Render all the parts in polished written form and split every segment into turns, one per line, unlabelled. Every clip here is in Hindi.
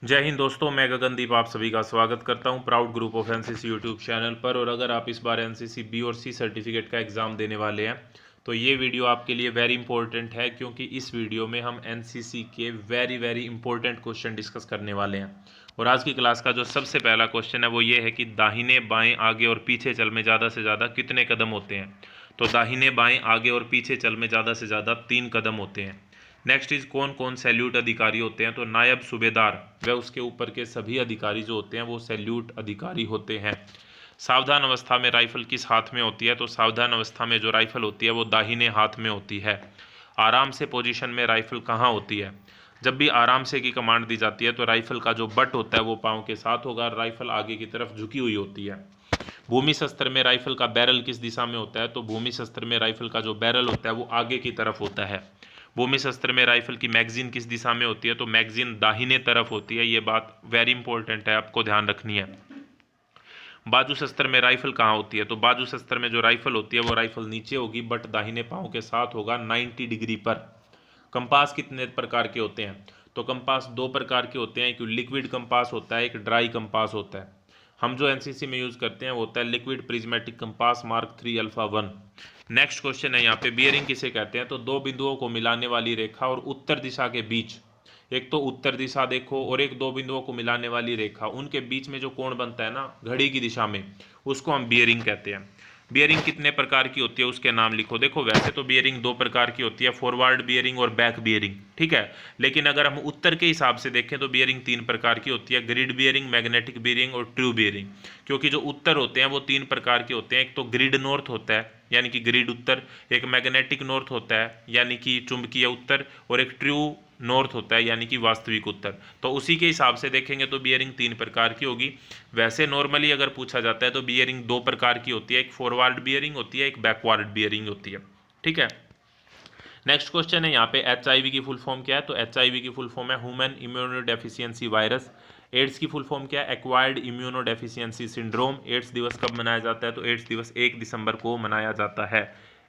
जय हिंद दोस्तों, मैं गगनदीप आप सभी का स्वागत करता हूं proud group of NCC YouTube channel पर। और अगर आप इस बार एनसीसी बी और सी सर्टिफिकेट का एग्ज़ाम देने वाले हैं तो ये वीडियो आपके लिए वेरी इंपॉर्टेंट है, क्योंकि इस वीडियो में हम एनसीसी के very very important question discuss करने वाले हैं। और आज की क्लास का जो सबसे पहला क्वेश्चन है वो ये है कि दाहिने बाएं आगे और पीछे चल में ज़्यादा से ज़्यादा कितने कदम होते हैं। तो दाहिने बाएं आगे और पीछे चल में ज़्यादा से ज़्यादा 3 कदम होते हैं। नेक्स्ट इज कौन कौन सैल्यूट अधिकारी होते हैं। तो नायब सूबेदार व उसके ऊपर के सभी अधिकारी जो होते हैं वो सैल्यूट अधिकारी होते हैं। सावधान अवस्था में राइफल किस हाथ में होती है। तो सावधान अवस्था में जो राइफल होती है वो दाहिने हाथ में होती है। आराम से पोजीशन में राइफल कहाँ होती है। जब भी आराम से की कमांड दी जाती है तो राइफल का जो बट होता है वो पाँव के साथ होगा, राइफल आगे की तरफ झुकी हुई होती है। भूमि शस्त्र में राइफल का बैरल किस दिशा में होता है। तो भूमि शस्त्र में राइफल का जो बैरल होता है वो आगे की तरफ होता है। भूमि शस्त्र में राइफल की मैगजीन किस दिशा में होती है। तो मैगजीन दाहिने तरफ होती है। ये बात वेरी इंपॉर्टेंट है, आपको ध्यान रखनी है। बाजू शस्त्र में राइफल कहाँ होती है। तो बाजू शस्त्र में जो राइफल होती है वो राइफल नीचे होगी, बट दाहिने पाँव के साथ होगा 90 डिग्री पर। कंपास कितने प्रकार के होते हैं। तो कंपास दो प्रकार के होते हैं, एक लिक्विड कंपास होता है, एक ड्राई कंपास होता है। हम जो एनसीसी में यूज करते हैं वो होता है liquid prismatic compass mark 3 alpha 1। Next question है यहाँ पे, बियरिंग किसे कहते हैं। तो दो बिंदुओं को मिलाने वाली रेखा और उत्तर दिशा के बीच, एक तो उत्तर दिशा देखो और एक दो बिंदुओं को मिलाने वाली रेखा, उनके बीच में जो कोण बनता है ना घड़ी की दिशा में, उसको हम बियरिंग कहते हैं। बियरिंग कितने प्रकार की होती है उसके नाम लिखो। देखो वैसे तो बियरिंग दो प्रकार की होती है, फॉरवर्ड बियरिंग और बैक बियरिंग, ठीक है। लेकिन अगर हम उत्तर के हिसाब से देखें तो बियरिंग 3 प्रकार की होती है, ग्रिड बियरिंग, मैग्नेटिक बियरिंग और ट्रू बियरिंग। क्योंकि जो उत्तर होते हैं वो 3 प्रकार के होते हैं, एक तो ग्रिड नॉर्थ होता है यानी कि ग्रिड उत्तर, एक मैग्नेटिक नॉर्थ होता है यानी कि चुंबकीय उत्तर, और एक ट्रू नॉर्थ होता है यानी कि वास्तविक उत्तर। तो उसी के हिसाब से देखेंगे तो बियरिंग 3 प्रकार की होगी। वैसे नॉर्मली अगर पूछा जाता है तो बियरिंग 2 प्रकार की होती है, एक फॉरवर्ड बियरिंग होती है, एक बैकवर्ड बियरिंग होती है, ठीक है। नेक्स्ट क्वेश्चन है यहाँ पे, एचआईवी की फुल फॉर्म क्या है। तो एचआईवी की फुल फॉर्म है ह्यूमन इम्यूनोडेफिशिएंसी वायरस। एड्स की फुल फॉर्म क्या है, एक्वायर्ड इम्यूनोडेफिशिएंसी सिंड्रोम। एड्स दिवस कब मनाया जाता है। तो एड्स दिवस 1 दिसंबर को मनाया जाता है।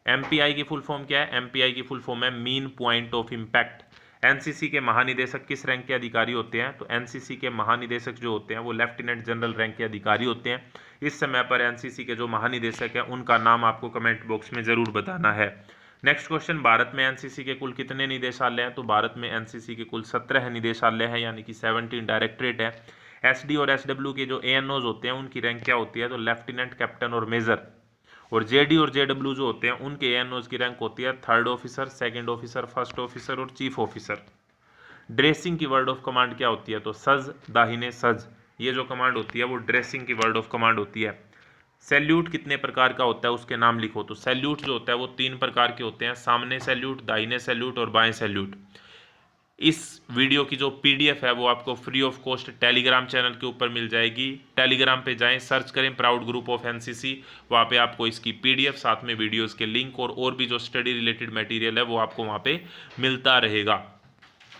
एमपीआई की फुल फॉर्म क्या है। एमपीआई की फुल फॉर्म है mean point of impact. NCC के महानिदेशक किस रैंक के अधिकारी होते हैं। तो एनसीसी के महानिदेशक जो होते हैं वो लेफ्टिनेंट जनरल रैंक के अधिकारी होते हैं। इस समय पर एनसीसी के जो महानिदेशक हैं उनका नाम आपको कमेंट बॉक्स में जरूर बताना है। नेक्स्ट क्वेश्चन, भारत में एनसीसी के कुल कितने निदेशालय हैं। तो भारत में एनसीसी के कुल 17 निदेशालय हैं यानी कि 17 डायरेक्टरेट है। एसडी और एसडब्ल्यू के जो एएनओज होते हैं उनकी रैंक क्या होती है। तो लेफ्टिनेंट, कैप्टन और मेजर। और जेडी और जेडब्ल्यू जो होते हैं उनके एएनओज की रैंक होती है third officer, second officer, first officer और चीफ ऑफिसर। ड्रेसिंग की वर्ड ऑफ कमांड क्या होती है। तो सज, दाहिने सज, ये जो कमांड होती है वो ड्रेसिंग की वर्ड ऑफ कमांड होती है। सैल्यूट कितने प्रकार का होता है उसके नाम लिखो। तो सैल्यूट जो होता है वो 3 प्रकार के होते हैं, सामने सैल्यूट, दाहिने सैल्यूट और बाएं सैल्यूट। इस वीडियो की जो पीडीएफ है वो आपको free of cost Telegram channel के ऊपर मिल जाएगी। टेलीग्राम पे जाएं, सर्च करें प्राउड ग्रुप ऑफ एनसीसी, वहाँ पे आपको इसकी पीडीएफ साथ में वीडियोस के लिंक और भी जो स्टडी रिलेटेड मटेरियल है वो आपको वहाँ पे मिलता रहेगा।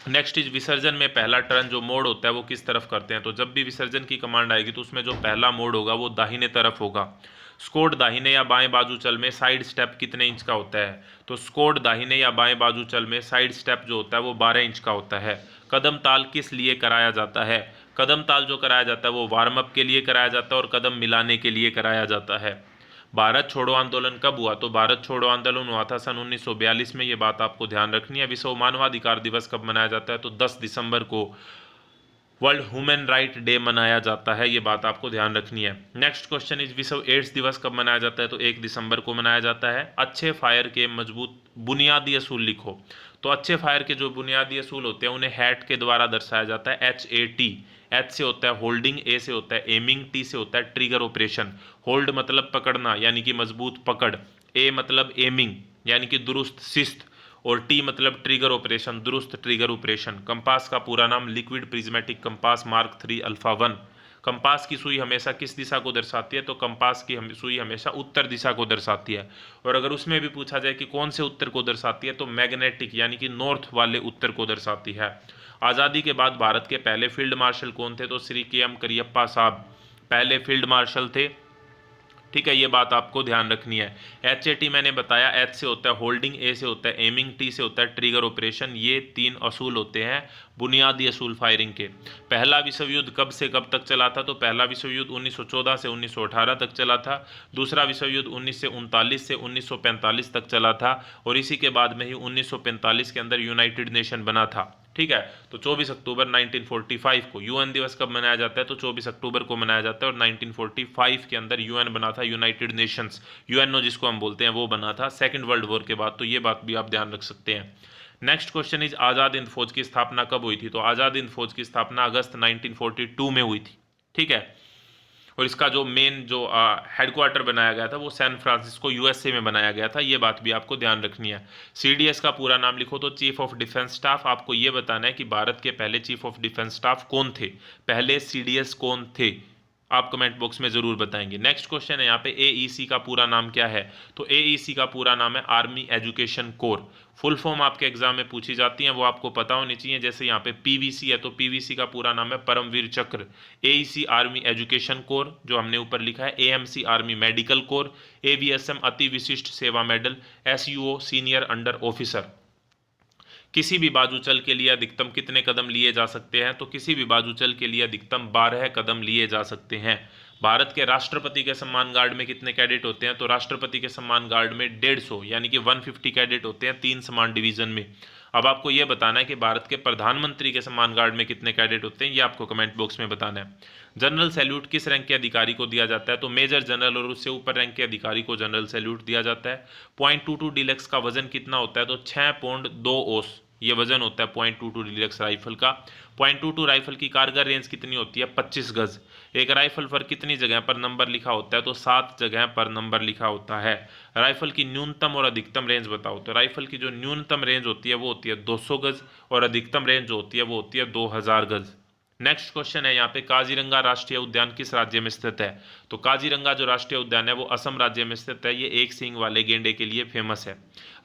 नेक्स्ट इज विसर्जन में पहला टर्न जो मोड होता है वो किस तरफ करते हैं। तो जब भी विसर्जन की कमांड आएगी तो उसमें जो पहला मोड होगा वो दाहिने तरफ होगा। स्कोड दाहिने या बाएं बाजू चल में साइड स्टेप कितने इंच का होता है। तो स्कोड दाहिने या बाएं बाजू चल में साइड स्टेप जो होता है वो 12 इंच का होता है। कदम ताल किस लिए कराया जाता है। कदम ताल जो कराया जाता है वो वार्म अप के लिए कराया जाता है और कदम मिलाने के लिए कराया जाता है। भारत छोड़ो आंदोलन कब हुआ। तो भारत छोड़ो आंदोलन हुआ था सन 1942 में, ये बात आपको ध्यान रखनी है। विश्व मानवाधिकार दिवस कब मनाया जाता है। तो 10 दिसंबर को वर्ल्ड ह्यूमन राइट डे मनाया जाता है, ये बात आपको ध्यान रखनी है। नेक्स्ट क्वेश्चन इज विश्व एड्स दिवस कब मनाया जाता है। तो 1 दिसंबर को मनाया जाता है। अच्छे फायर के मजबूत बुनियादी असूल लिखो। तो अच्छे फायर के जो बुनियादी असूल होते हैं उन्हें हैट के द्वारा दर्शाया जाता है, HAT। एच से होता है होल्डिंग, ए से होता है एमिंग, टी से होता है ट्रिगर ऑपरेशन। होल्ड मतलब पकड़ना यानी कि मजबूत पकड़, ए मतलब एमिंग यानी कि दुरुस्त शिस्त, और टी मतलब ट्रिगर ऑपरेशन, दुरुस्त ट्रिगर ऑपरेशन। कंपास का पूरा नाम liquid prismatic compass mark 3 alpha 1। Compass की सुई हमेशा किस दिशा को दर्शाती है। तो कंपास की सुई हमेशा उत्तर दिशा को दर्शाती है। और अगर उसमें भी पूछा जाए कि कौन से उत्तर को दर्शाती है तो मैग्नेटिक यानी कि नॉर्थ वाले उत्तर को दर्शाती है। आज़ादी के बाद भारत के पहले फील्ड मार्शल कौन थे। तो श्री के एम करियप्पा साहब पहले फील्ड मार्शल थे। ठीक है, ये बात आपको ध्यान रखनी है। HAT मैंने बताया, H से होता है होल्डिंग, A से होता है एमिंग, T से होता है ट्रिगर ऑपरेशन। ये 3 असूल होते हैं बुनियादी असूल फायरिंग के। पहला विश्व युद्ध कब से कब तक चला था? तो पहला विश्व युद्ध 1914 से 1918 तक चला था। दूसरा विश्व युद्ध 1939 से 1945 तक चला था, और इसी के बाद में ही 1945 के अंदर यूनाइटेड नेशन बना था। ठीक है, तो 24 अक्टूबर 1945 को यूएन दिवस कब मनाया जाता है? तो 24 अक्टूबर को मनाया जाता है, और 1945 के अंदर यूएन बना था, यूनाइटेड नेशंस, यूएनओ जिसको हम बोलते हैं, वो बना था सेकंड वर्ल्ड वॉर के बाद। तो ये बात भी आप ध्यान रख सकते हैं। Next question is Azad Hind फौज की स्थापना कब हुई थी? तो आज़ाद हिंद फौज की स्थापना अगस्त 1942 में हुई थी। ठीक है, और इसका जो मेन जो हेडक्वार्टर बनाया गया था वो सैन फ्रांसिस्को यूएसए में बनाया गया था। ये बात भी आपको ध्यान रखनी है। सीडीएस का पूरा नाम लिखो तो चीफ ऑफ डिफेंस स्टाफ। आपको ये बताना है कि भारत के पहले चीफ ऑफ डिफेंस स्टाफ कौन थे, पहले सीडीएस कौन थे, आप कमेंट बॉक्स में जरूर बताएंगे। नेक्स्ट क्वेश्चन है यहाँ पे एईसी का पूरा नाम क्या है? तो एईसी का पूरा नाम है army education corps. Full form आपके एग्जाम में पूछी जाती हैं, वो आपको पता होनी चाहिए। जैसे यहाँ पे पीवीसी है, तो पीवीसी का पूरा नाम है परमवीर चक्र। एईसी आर्मी एजुकेशन कोर जो हमने ऊपर लिखा है, AMC army medical corps, AVSM अति विशिष्ट सेवा मेडल, एसयूओ सीनियर अंडर ऑफिसर। किसी भी बाजूचल के लिए अधिकतम कितने कदम लिए जा सकते हैं? तो किसी भी बाजूचल के लिए अधिकतम 12 कदम लिए जा सकते हैं। भारत के राष्ट्रपति के सम्मान गार्ड में कितने कैडेट होते हैं? तो राष्ट्रपति के सम्मान गार्ड में 150 यानी कि 150 कैडेट होते हैं 3 समान डिवीजन में। अब आपको यह बताना है कि भारत के प्रधानमंत्री के सम्मान गार्ड में कितने कैडेट होते हैं, ये आपको कमेंट बॉक्स में बताना है। जनरल सैल्यूट किस रैंक के अधिकारी को दिया जाता है? तो मेजर जनरल, और उससे ऊपर रैंक के अधिकारी को जनरल सैल्यूट दिया जाता है। 0.22 डीलक्स का वजन कितना होता है? तो 6.2 ओस ये वजन होता है 0.22 डीलक्स राइफल का। 0.22 राइफल की कारगर रेंज कितनी होती है? 25 गज। एक राइफल पर कितनी जगह पर नंबर लिखा होता है? तो 7 जगह पर नंबर लिखा होता है। राइफल की न्यूनतम और अधिकतम रेंज बताओ। तो राइफल की जो न्यूनतम रेंज होती है वो होती है 200 गज, और अधिकतम रेंज जो होती है वो होती है 2000 गज। नेक्स्ट क्वेश्चन है यहाँ पे, काजीरंगा राष्ट्रीय उद्यान किस राज्य में स्थित है? तो काजीरंगा जो राष्ट्रीय उद्यान है वो असम राज्य में स्थित है। ये एक सींग वाले गेंडे के लिए फेमस है।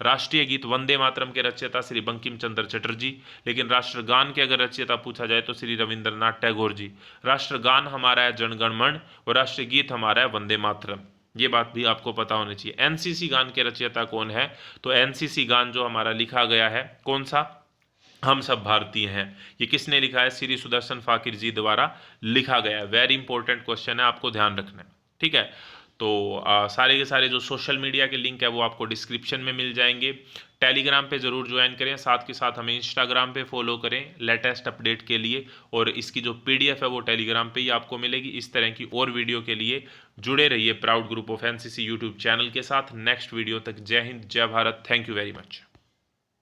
राष्ट्रीय गीत वंदे मातरम के रचयिता श्री बंकिम चंद्र चटर्जी, लेकिन राष्ट्रगान के अगर रचयिता पूछा जाए तो श्री रविंद्रनाथ टैगोर जी। राष्ट्रगान हमारा है जनगण मन, और राष्ट्रीय गीत हमारा है वंदे मातरम। ये बात भी आपको पता होनी चाहिए। एनसीसी गान के रचयिता कौन है? तो एनसीसी गान जो हमारा लिखा गया है कौन सा? हम सब भारतीय हैं। ये किसने लिखा है? श्री सुदर्शन फाकिर जी द्वारा लिखा गया है। वेरी इंपॉर्टेंट क्वेश्चन है, आपको ध्यान रखना है। ठीक है, तो सारे के सारे जो सोशल मीडिया के लिंक है वो आपको डिस्क्रिप्शन में मिल जाएंगे। टेलीग्राम पे ज़रूर ज्वाइन करें, साथ के साथ हमें इंस्टाग्राम पे फॉलो करें लेटेस्ट अपडेट के लिए, और इसकी जो पीडीएफ है वो टेलीग्राम पे ही आपको मिलेगी। इस तरह की और वीडियो के लिए जुड़े रहिए proud group of NCC YouTube channel के साथ। नेक्स्ट वीडियो तक जय हिंद, जय Bharat, thank you very much.